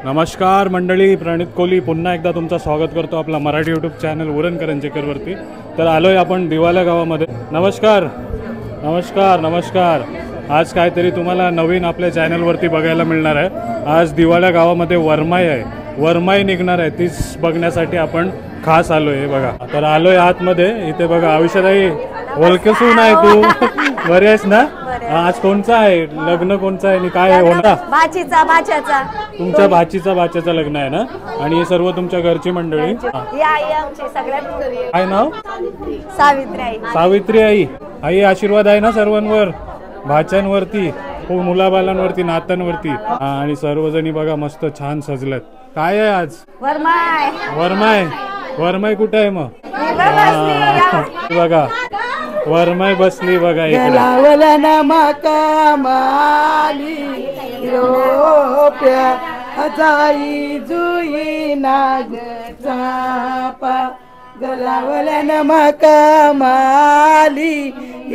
नमस्कार मंडळी, प्रणित कोहली पुन्हा एकदा तुमचं स्वागत करतो आपला मराठी यूट्यूब चॅनल उरण करंजेकरवरती। तर आलोय आपण दिवाला गावामध्ये। नमस्कार नमस्कार नमस्कार। आज काहीतरी तुम्हाला नवीन आपल्या चॅनलवरती बघायला मिळणार आहे। आज दिवाला गावामध्ये वरमाई आहे, वरमाई निघणार आहे, तीच बघण्यासाठी आपण खास आलोय। हे बघा, तर आलोय आतमध्ये। इथे बघा आयुष्याताई, ओळखसून आहे तू? बरे आहेस ना? आज कोणचं आहे लग्न, कोणचं आहे आणि काय होणार? भाचीचा भाच्याचा, तुमच्या भाचीचा भाच्याचं लग्न आहे ना? आणि हे सर्व तुमच्या घरची मंडळी? ही आई आमची सगळ्यात। काय नाव? सावित्री आई। सावित्री आई। आई आशीर्वाद आहे ना सर्वांवर, भाच्यांवरती, हो, मुलाबालांवरती, नात्यांवरती। आणि सर्वजणी बघा मस्त छान सजल्यात। काय आहे आज? वरमाय। वरमाय? वरमाई कुठे आहे मग? बघा वरमाई बसली बघा इकडे। गलावला नमका माली रोप्या अजाई जुई नाग चापा। गलावला नमका माली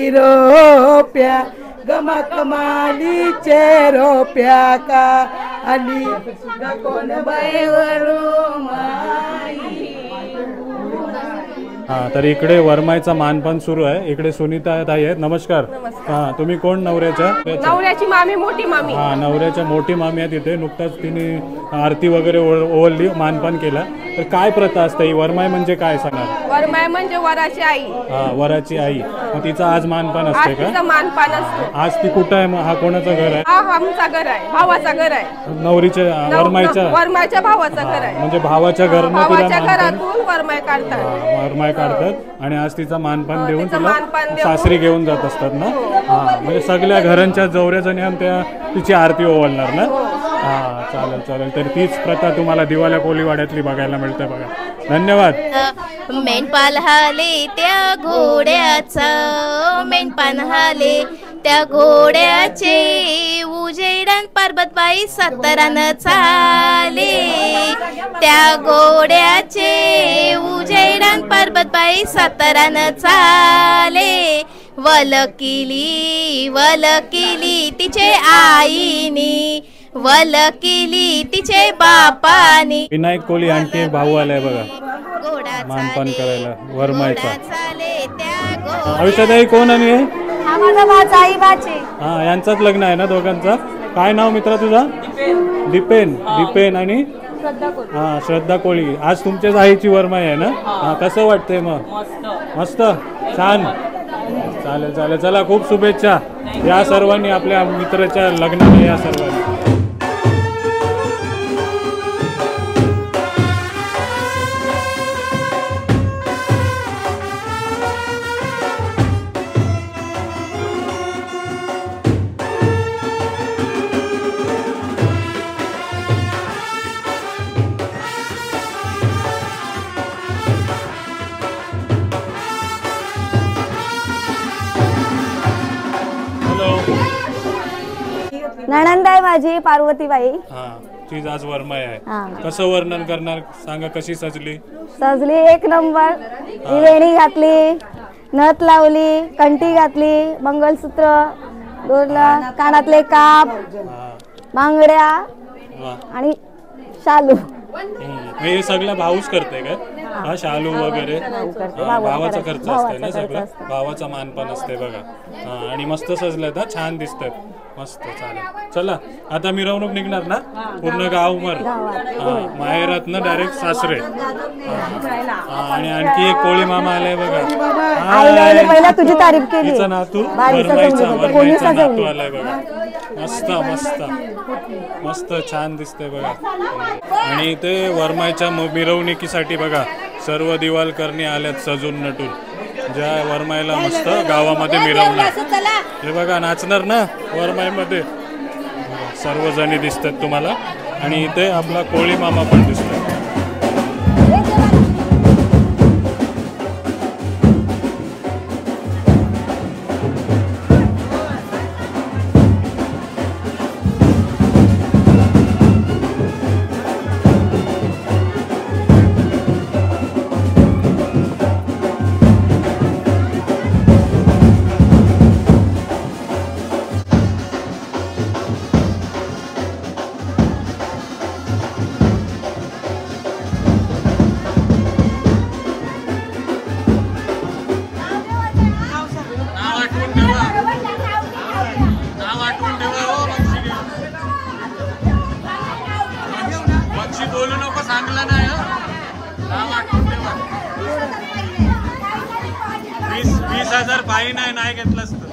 रोप्या गमक मालीचे रोप्या का आली कोण बाईवरू माई। हा, तर इकडे वरमाईचा मानपान सुरू आहे। इकडे सुनीता ताई आहेत। नमस्कार। हा, तुम्ही कोण? नवऱ्याच्या? नवऱ्याची मामी, मोठी मामी। हा, नवऱ्याच्या मोठी मामी आहेत इथे। नुकताच तिने आरती वगैरे ओवळली, मानपान केला। तर काय प्रथा असते ही? वरमाई म्हणजे काय सांगा? वरमाई म्हणजे वराची आई। हा, वराची आई। मग तिचा आज मानपान असते का? तिचं मानपान असतं। आज ती कुठं आहे मग? हा कोणाचं घर आहे? हा आमचा घर आहे, भावाचं घर आहे। नवरीच्या वरमाईच्या भावाचं घर आहे। म्हणजे भावाच्या घरनं भावाच्या घरातून वरमाई काढतात। वरमाई काढतात आणि आज तिचा मानपान देऊन तिचं तिला मानपान देऊन सासरी घेऊन जात असतात ना? हा, म्हणजे सगळ्या घरांच्या जवळजणी त्या तिची आरती ओवाळणार ना? हा, चालेल चालेल। तर तीच प्रथा तुम्हाला दिवाला कोलीवाड्यातली बघायला मिळते बघा। धन्यवाद। मेंढपाल हाले त्या घोड्याचा, मेंढपान हाले त्या घोड्याचे, उजेडान पार्वतबाई सतरान चाले। त्या घोड्याचे उजेडान पार्वतबाई सतरान चाले। वलकिली वलकिली तिचे आईनी, वलकिली तिचे बापानी। विनायक कोहली आणखी एक भाऊ आलाय बघा मानपान करायला वरमाईचा। आयुष्याताई कोण आणि हे? हा माझा भाचा, आई भाची। हा, यांचाच लग्न आहे ना दोघांचा? काय नाव मित्रा तुझा? दीपेन। दीपेन आणि हा श्रद्धा कोळी। आज तुमच्याच आईची वरमाई आहे ना? हा, कसं वाटतंय मग? मस्त, छान, चालेल चालेल। चला, खूप शुभेच्छा या सर्वांनी, आपल्या मित्राच्या लग्नाला या सर्वांनी। नणंद आहे माझी पार्वतीबाई। हा, तीच आज वरमाई आहे। हा। कसं वर्णन करणार सांगा, कशी सजली? सजली एक नंबर। ही वेणी घातली, नथ लावली, कंठी घातली, मंगळसूत्र, डोरला, कानातले काप, बांगड्या आणि शालू। हे सगळं भाऊच करते काय? हा, शालू वगैरे भावाचा खर्च असते ना सगळं? भावाचा मानपान असते बघा। हा, आणि मस्त सजल्यात, छान दिसतात, मस्त। चालेल, चला आता मिरवणूक निघणार ना पूर्ण गावभर? माहेरात ना डायरेक्ट सासरे। आणि आणखी एक कोळी मामा आलाय बघा। पहिला तुझी तारीफ केली। तिचा नातू वरमाईचा नातू आलाय बघा। मस्त मस्त मस्त, छान दिसतंय बघा। आणि इथे वरमाईच्या मिरवणुकीसाठी बघा सर्व दिवालकरणी आल्यात सजून नटून, ज्या वरमाईला मस्त गावामध्ये मिरवणार। हे बघा नाचणार ना वरमाईमध्ये, सर्वजणी दिसतात तुम्हाला। आणि इथे आपला कोळी मामा पण दिसतो। 20,000 फाईन आहे, नाही घेतलंस तर.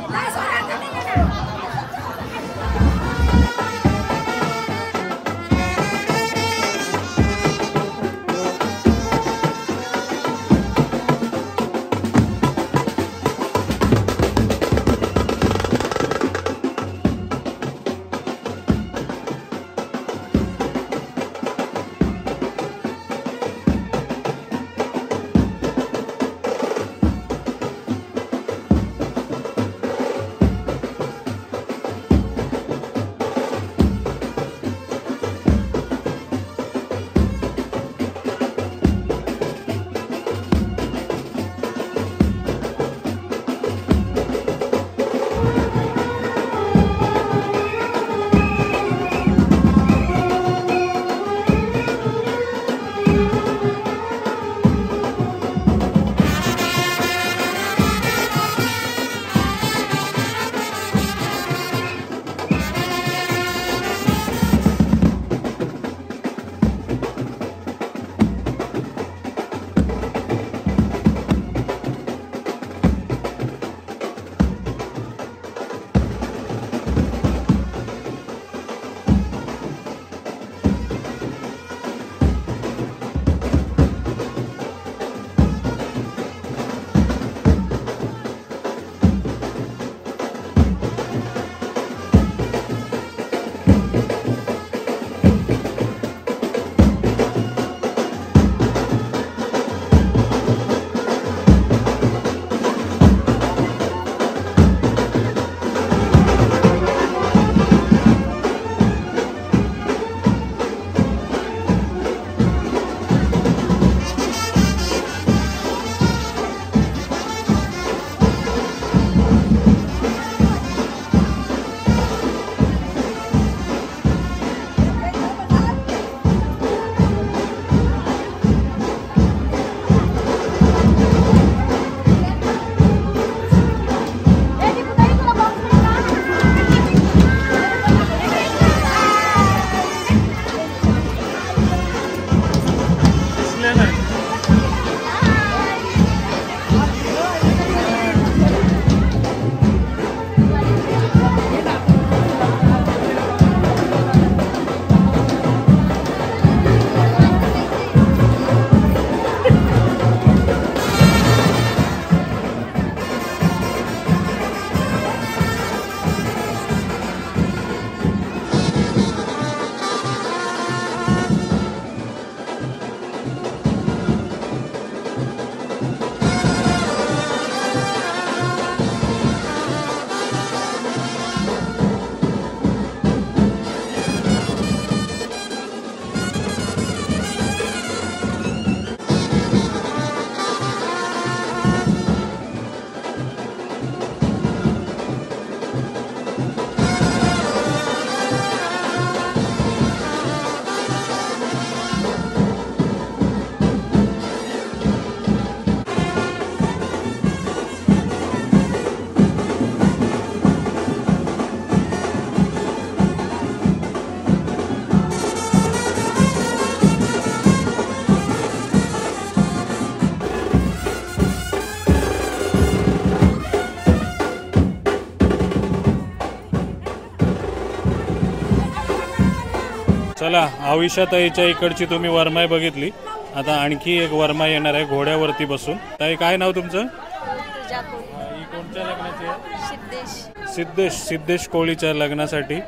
चला आविषाताईच्या इकडची तुम्ही वरमाई बघितली, आता आणखी एक वरमाई येणार आहे घोड्यावरती बसून. ताई काय नाव तुमचं? ही कोणत्या लग्नाची आहे? सिद्धेश कोळीच्या लग्नासाठी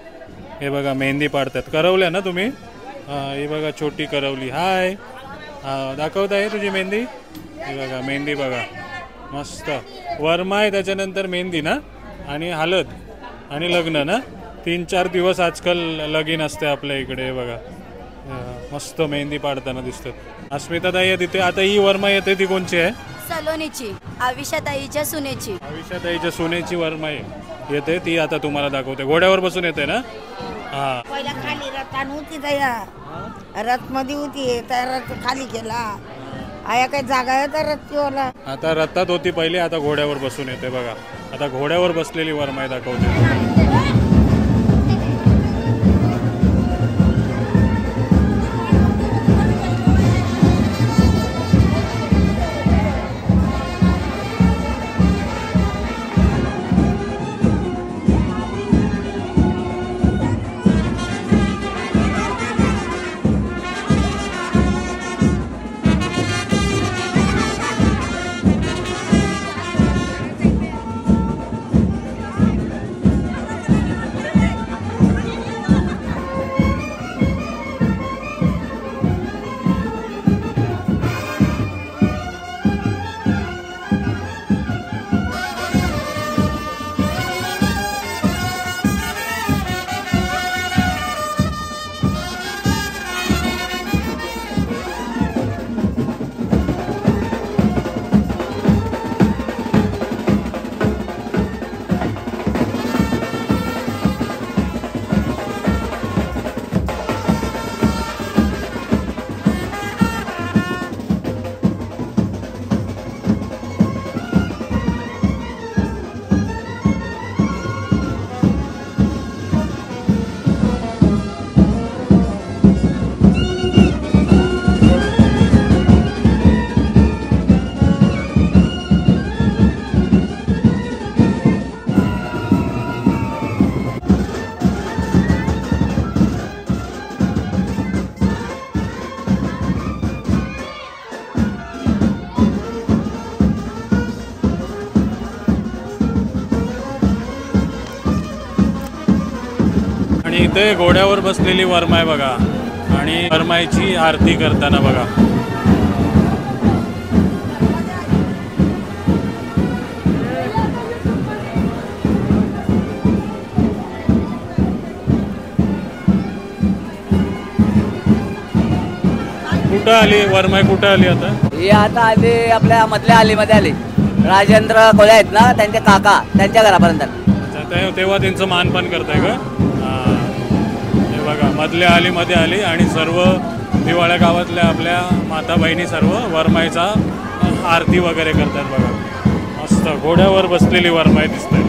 हे बघा मेहंदी पाडतात. करवल्या ना तुम्ही? ही बघा छोटी करवली. हाय, दाखवताय तुझी मेहंदी? ही बघा मेहंदी बघा मस्त. वरमाई त्याच्यानंतर मेहंदी ना, आणि हळद आणि लग्न ना, 3-4 दिवस आजकाल लगीन असते आपल्या इकडे. बघा मस्त मेहंदी पाडताना दिसतात. अस्मिताताई आहे तिथे. आता ही वर्मा येते ती कोणची आहे? सलोनीची, आविषाताईच्या सुनेची. आविषाताईच्या सुनेची वर्मा येते ती आता तुम्हाला दाखवते. घोड्यावर बसून येते ना? हा. पहिला खाली रथ होती तया, रथ मध्ये होती त्या रथ खाली केला. आया काही जागा आहे तर रथीवाला. आता रथात होती पहिले, आता घोड्यावर बसून येते. बघा आता घोड्यावर बसलेली वर्मा दाखवते. इथे घोड्यावर बसलेली वरमाय बघा आणि वरमाईची आरती करताना बघा. कुठं आली वरमाई, कुठं आली आता? हे आता आले आपल्या मधल्या आलीमध्ये आले. राजेंद्र कोळे आहेत ना, त्यांचे काका, त्यांच्या घरापर्यंत. तेव्हा त्यांचं मानपान करताय का? हे बघा मधल्या आलीमध्ये आली आणि सर्व दिवाळ्या गावातल्या आपल्या माता बहिणी सर्व वरमाईचा आरती वगैरे करतात बघा. मस्त घोड्यावर बसलेली वरमाई दिसते.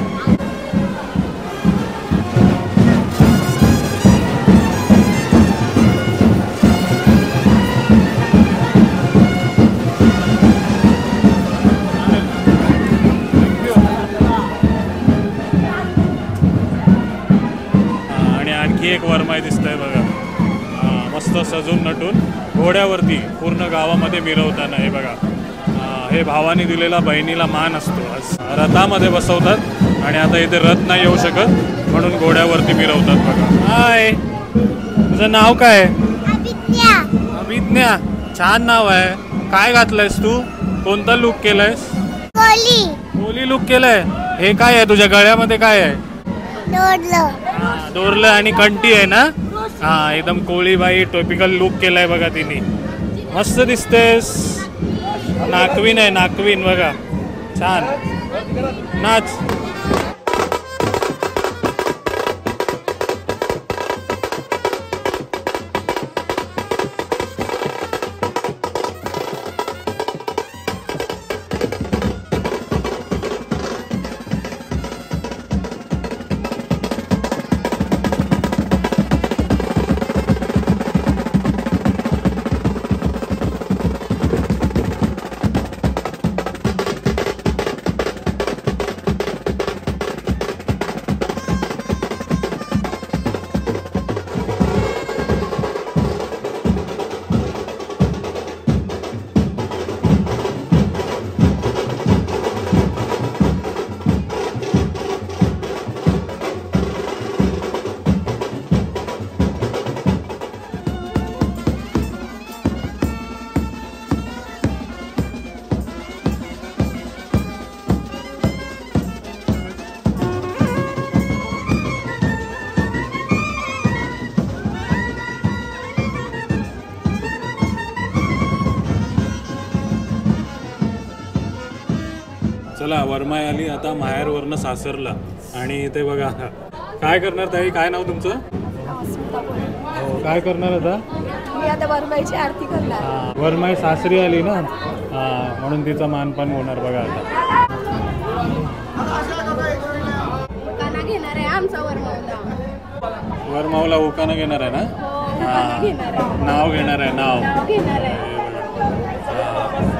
एक वरमाई दिसतंय बघा. मस्त सजून नटून घोड्यावरती पूर्ण गावामध्ये मिरवताना हे बघा. हे भावाने दिलेला बहिणीला मान असतो. आज रथामध्ये बसवतात आणि आता इथे रथ नाही येऊ शकत म्हणून घोड्यावरती मिरवतात बघा. हाय, तुझं नाव काय? अभिज्ञा. छान नाव आहे. काय घातलंयस तू? कोणता लुक केलायस? कोली लुक केलाय. हे काय आहे तुझ्या गळ्यामध्ये? काय आहे? डोरलं आणि कंठी आहे ना. हा, एकदम कोळीबाई टॉपिकल लुक केलाय बघा तिने. मस्त दिसतेस. नाकवीन आहे, नाकवीन बघा. छान नाच. चला वरमाई आली आता माहेरवरनं सासरला आणि इथे बघा काय करणार ताई? काय नाव तुमचं? हो, काय करणार आता? मी आता वरमाईची आरती करणार. वरमाई सासरी आली ना, म्हणून तिचा मानपान होणार बघा आता. उकाना घेणार आहे आमचा वरमाईला. वरमाऊला उकाना घेणार आहे ना? नाव घेणार आहे.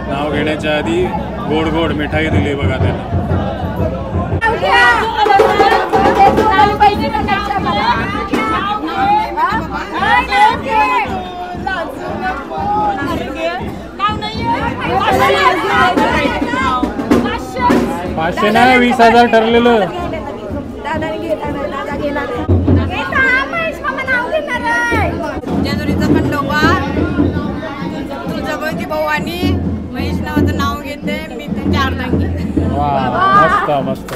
नाव घेण्याच्या आधी गोड गोड मिठाई दिली बघा त्याला. पाचशे नाही, 20,000 ठरलेलं. जेजुरीचा खंडोबा, तुळजाभवानीची भवानी, महेश नावाचं नाव घेते मी, त्यांची अर्धांगी. मस्त मस्त.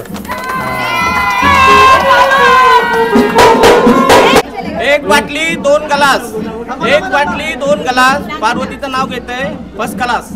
एक बाटली दोन गलास, एक बाटली दोन गलास. पार्वतीचं नाव घेते फर्स्ट क्लास.